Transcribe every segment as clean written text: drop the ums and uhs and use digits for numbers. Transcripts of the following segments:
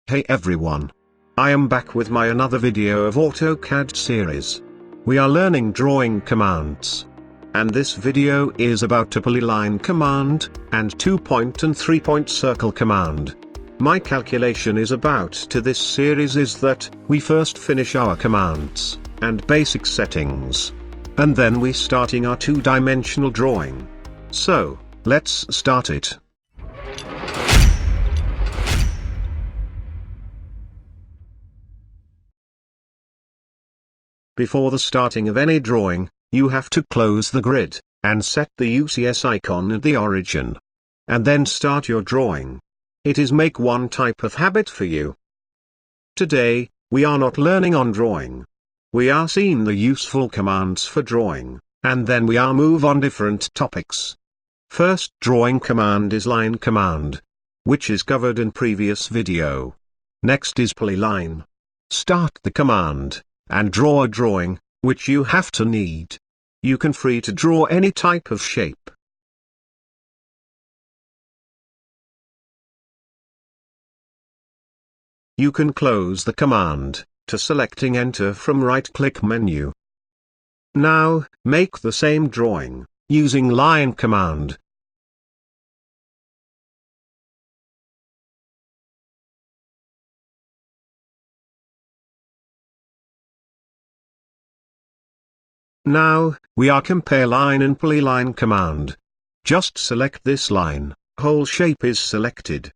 Hey everyone. I am back with my another video of AutoCAD series. We are learning drawing commands. And this video is about a polyline command, and 2-point and 3-point circle command. My calculation is about to this series is that, we first finish our commands, and basic settings. And then we starting our two-dimensional drawing. So, let's start it. Before the starting of any drawing, you have to close the grid, and set the UCS icon at the origin. And then start your drawing. It is make one type of habit for you. Today, we are not learning on drawing. We are seeing the useful commands for drawing, and then we are move on different topics. First drawing command is line command, which is covered in previous video. Next is polyline. Start the command, and draw a drawing, which you have to need. You can free to draw any type of shape. You can close the command, to selecting enter from right-click menu. Now, make the same drawing, using line command. Now, we are compare line and polyline command. Just select this line, whole shape is selected.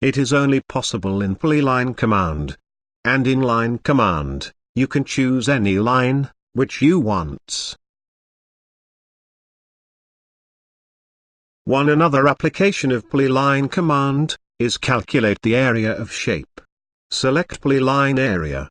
It is only possible in polyline command. And in line command, you can choose any line, which you want. Another application of polyline command, is calculate the area of shape. Select polyline area.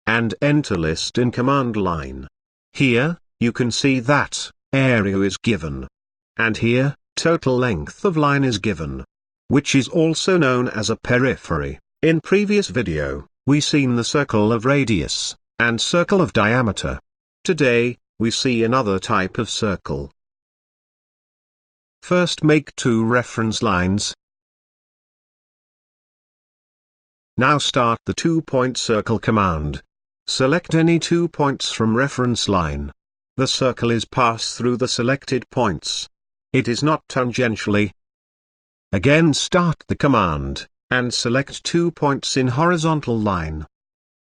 And enter list in command line. Here, you can see that, area is given. And here, total length of line is given. Which is also known as a periphery. In previous video, we seen the circle of radius, and circle of diameter. Today, we see another type of circle. First make two reference lines. Now start the 2-point circle command. Select any 2 points from reference line. The circle is passed through the selected points. It is not tangentially. Again start the command, and select 2 points in horizontal line.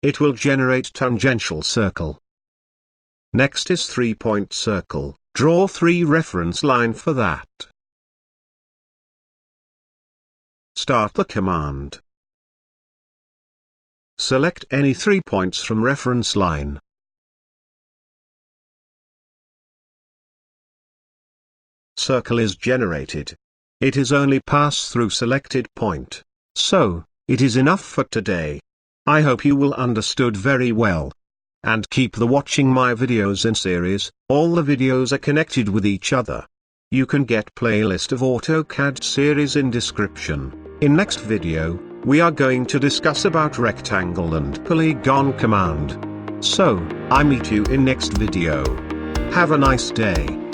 It will generate tangential circle. Next is 3-point circle, draw 3 reference line for that. Start the command. Select any 3 points from reference line. Circle is generated. It is only pass through selected point. So, it is enough for today. I hope you will understood very well. And keep the watching my videos in series, all the videos are connected with each other. You can get playlist of AutoCAD series in description. In next video, we are going to discuss about rectangle and polygon command. So, I meet you in next video. Have a nice day.